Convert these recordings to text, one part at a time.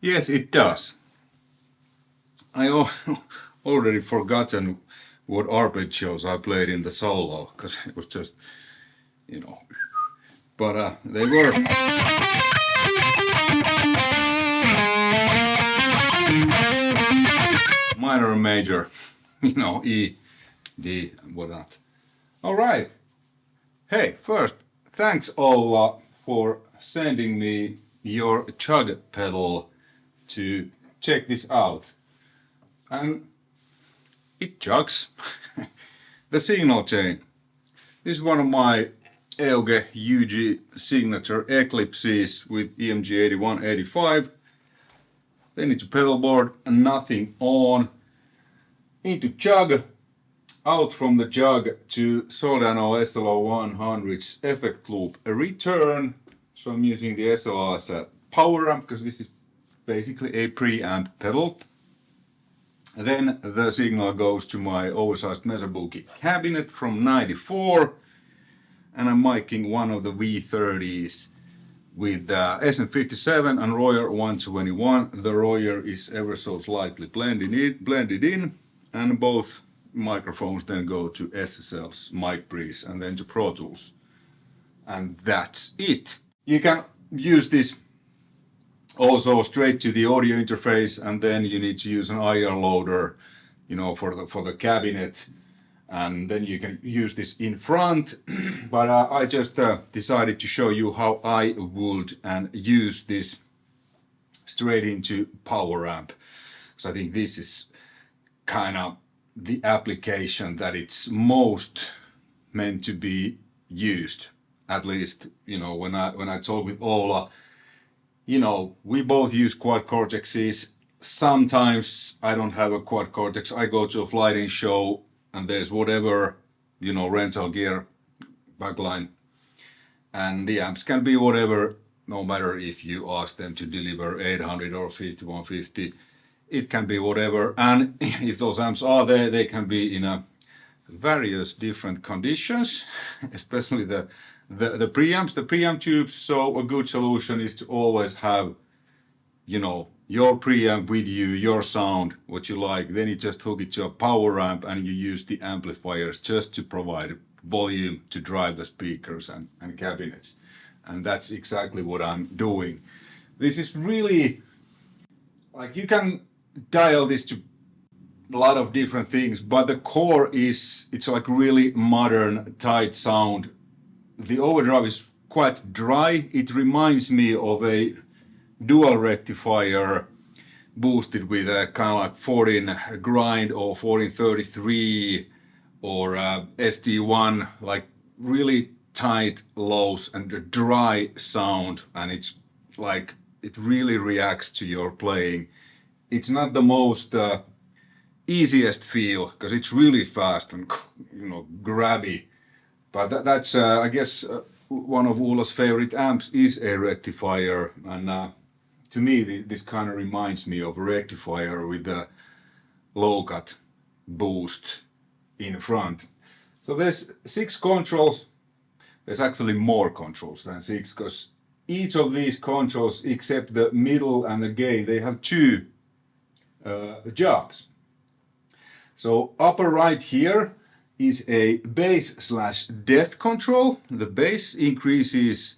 Yes, it does. I already forgotten what arpeggios I played in the solo, because it was just, you know, but they were. Minor and major, you know, E, D, and whatnot. All right. Hey, first, thanks Ola for sending me your CHUG pedal to check this out. And it chugs. The signal chain. This is one of my Euge signature Eclipses with EMG 8185. Then into pedal board and nothing on. Into CHUG. Out from the CHUG to Soldano SLO 100's effect loop. A return. So I'm using the SLR as a power amp because this is basically a preamp pedal. Then the signal goes to my oversized Mesabuki cabinet from '94, and I'm miking one of the V30s with SM57 and Royer 121. The Royer is ever so slightly blended in, and both microphones then go to SSL's mic breeze and then to Pro Tools. And that's it. You can use this also straight to the audio interface, and then you need to use an IR loader, you know, for the cabinet, and then you can use this in front. But I just decided to show you how I would and use this straight into power amp, because I think this is kind of the application that it's most meant to be used. At least, you know, when I talk with Ola, you know, we both use quad cortexes. Sometimes I don't have a quad cortex. I go to a flighting show and there's whatever, you know, rental gear, backline. And the amps can be whatever, no matter if you ask them to deliver 800 or 5150. It can be whatever. And if those amps are there, they can be in a various different conditions, especially the preamps, the preamp tubes. So a good solution is to always have, you know, your preamp with you, your sound, what you like. Then you just hook it to a power amp and you use the amplifiers just to provide volume to drive the speakers and cabinets. And that's exactly what I'm doing. This is really, like, you can dial this to a lot of different things, but the core is, it's like really modern, tight sound. The overdrive is quite dry. It reminds me of a dual rectifier boosted with a kind of like 14 grind or 1433 or SD1, like really tight lows and a dry sound, and it's like it really reacts to your playing. It's not the most easiest feel because it's really fast and, you know, grabby. But that's, I guess, one of Ola's favorite amps is a rectifier, and to me this kind of reminds me of a rectifier with a low cut boost in front. So there's 6 controls. There's actually more controls than 6, because each of these controls, except the middle and the gain, they have 2 jobs. So upper right here is a bass/depth control. The bass increases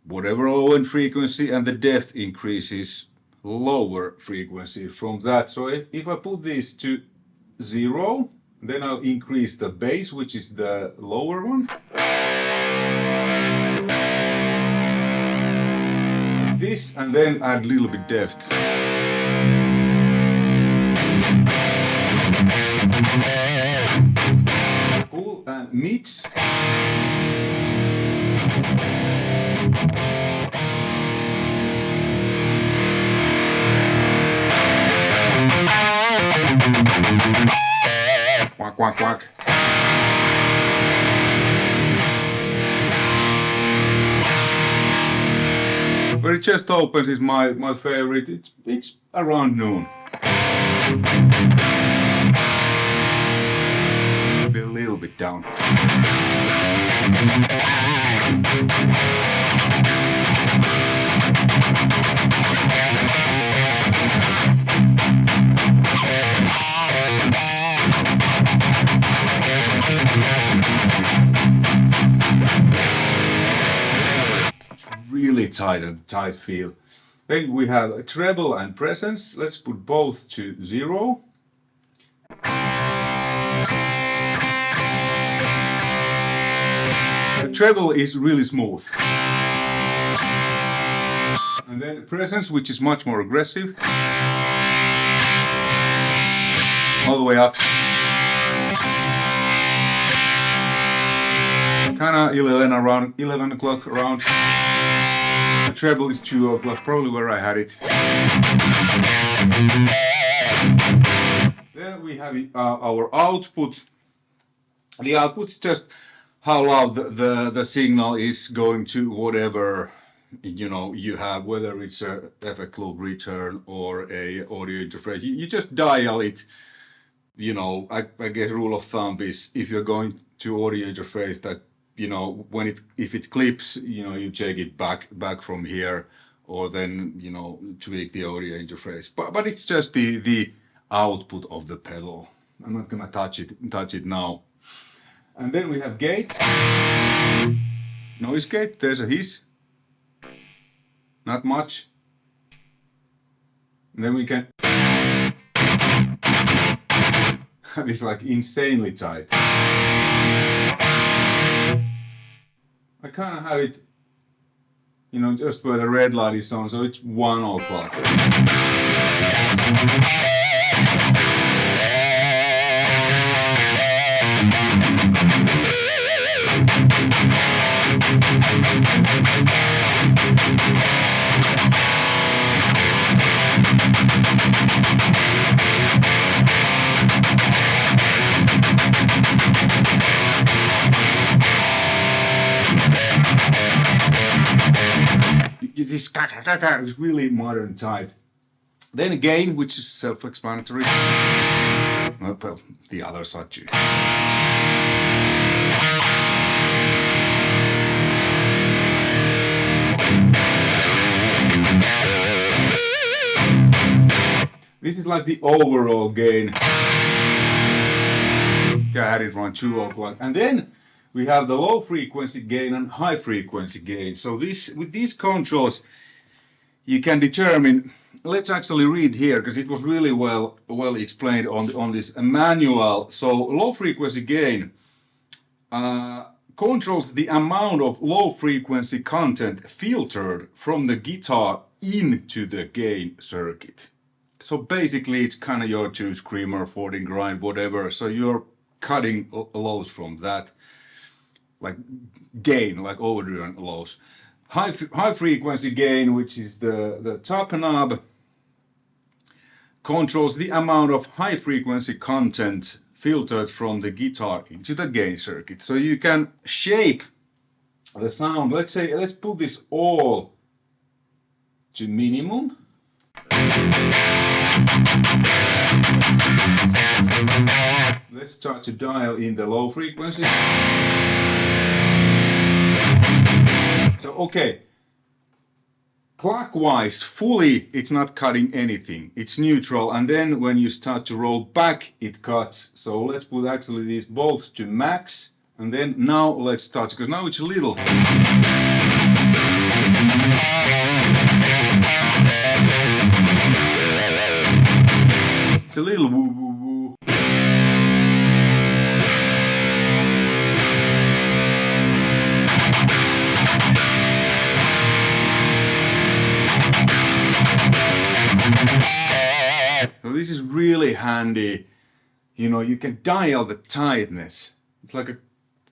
whatever low end frequency and the depth increases lower frequency from that. So if I put this to 0, then I'll increase the bass, which is the lower one. This, and then add a little bit depth. Cool, and mids. Quack, quack, quack. Where it just opens is my favorite. It's around noon. Be a little bit down. really tight feel. Then we have a treble and presence. Let's put both to 0. The treble is really smooth. And then presence, which is much more aggressive. All the way up. Kinda 11 o'clock around. The treble is 2 o'clock, probably where I had it. Then we have our output. The output is just how loud the signal is going to whatever you have, whether it's a effect loop return or a audio interface. You just dial it. I guess rule of thumb is if you're going to audio interface that if it clips, you check it back from here, or then tweak the audio interface. But it's just the output of the pedal. I'm not gonna touch it now. And then we have gate, noise gate. There's a hiss, not much. And then we can have this like insanely tight. I kind of have it, just where the red light is on, so it's 1 o'clock. This is really modern tight. Then again, which is self-explanatory. Well, the others are too. This is like the overall gain. I had it around 2 o'clock. And then we have the low frequency gain and high frequency gain. So with these controls, you can determine. Let's actually read here, because it was really well explained on this manual. So low frequency gain controls the amount of low frequency content filtered from the guitar into the gain circuit. So basically it's kind of your 2 screamer, 14 grind, whatever. So you're cutting lows from that, like gain, like overdriven lows. High frequency gain, which is the top knob, controls the amount of high frequency content filtered from the guitar into the gain circuit. So you can shape the sound. Let's put this all to minimum. Let's start to dial in the low frequency. So okay, clockwise, fully, it's not cutting anything. It's neutral, and then when you start to roll back, it cuts. So let's put actually these both to max, and then now let's start, because now it's a little. It's a little woo woo woo. So this is really handy. You can dial the tightness. It's like a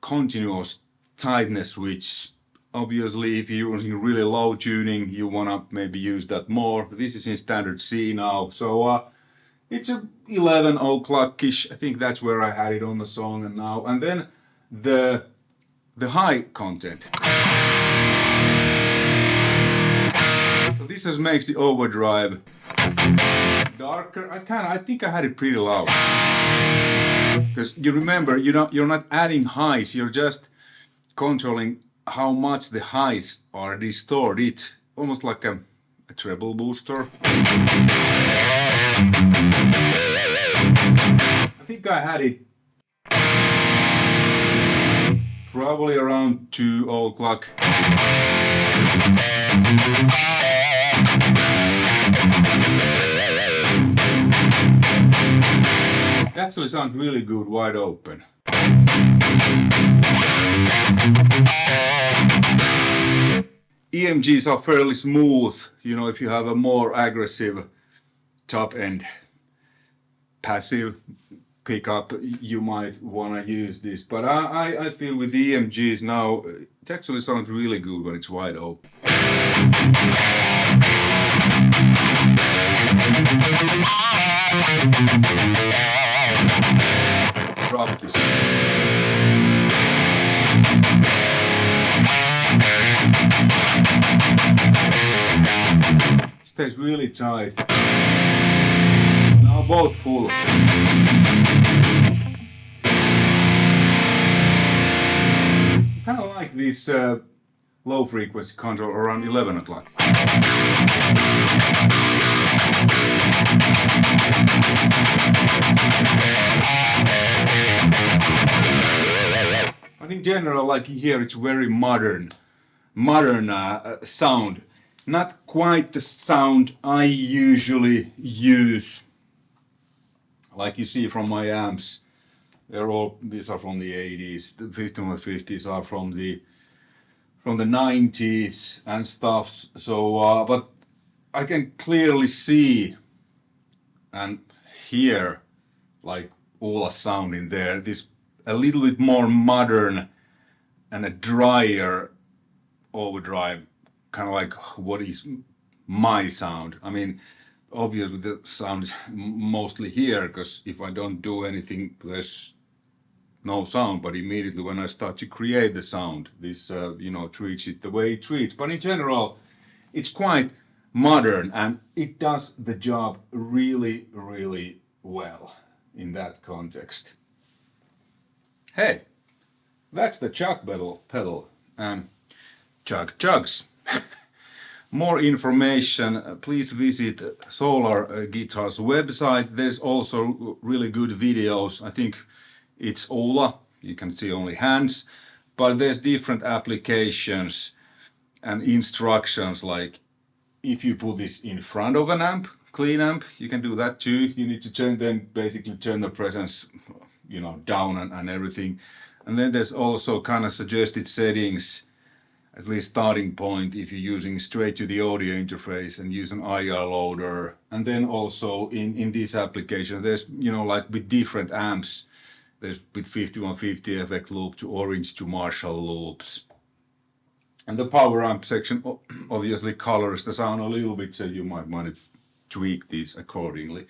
continuous tightness switch. Obviously, if you're using really low tuning, you wanna maybe use that more. This is in standard C now, so it's a 11 o'clock-ish. I think that's where I had it on the song and now. And then the high content. So this just makes the overdrive darker. I think I had it pretty loud. Because you remember, you're not adding highs, you're just controlling how much the highs are distorted, almost like a treble booster. I think I had it probably around 2 o'clock. It actually sounds really good wide open. EMGs are fairly smooth, you know, if you have a more aggressive top end passive pickup, you might want to use this. But I feel with the EMGs now, it actually sounds really good when it's wide open. Drop this. It stays really tight. Now both full. Kind of like this low frequency control around 11 o'clock. But in general, like here, it's very modern sound. Not quite the sound I usually use. Like you see from my amps, these are from the 80s. The 5150s are from the 90s and stuff. So, but I can clearly see and hear like Ola sound in there. This a little bit more modern and a drier overdrive, kind of like what is my sound. I mean, obviously the sound is mostly here, because if I don't do anything, there's no sound. But immediately when I start to create the sound, this you know, treats it the way it treats. But in general, it's quite modern and it does the job really, really well in that context. Hey, that's the CHUG pedal and CHUG chugs. More information, please visit Solar Guitar's website. There's also really good videos. I think it's Ola, you can see only hands, but there's different applications and instructions, like if you put this in front of an amp, clean amp, you can do that too. You need to basically turn the presence, you know, down and everything. And then there's also kind of suggested settings, at least starting point, if you're using straight to the audio interface and use an IR loader. And then also in this application, there's, you know, like with different amps, there's with 5150 effect loop to orange to Marshall loops. And the power amp section obviously colors the sound a little bit, so you might want to tweak these accordingly.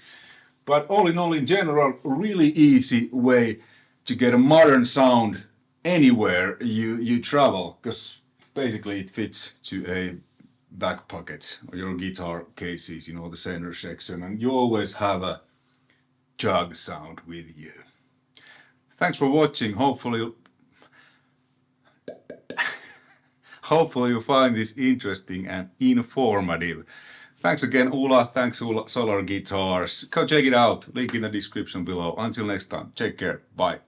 But all in all, in general, really easy way to get a modern sound anywhere you travel, because basically it fits to a back pocket or your guitar cases, you know, the center section, and you always have a CHUG sound with you. Thanks for watching. Hopefully you find this interesting and informative. Thanks again, Ola. Thanks, Ola Solar Guitars. Go check it out. Link in the description below. Until next time, take care. Bye.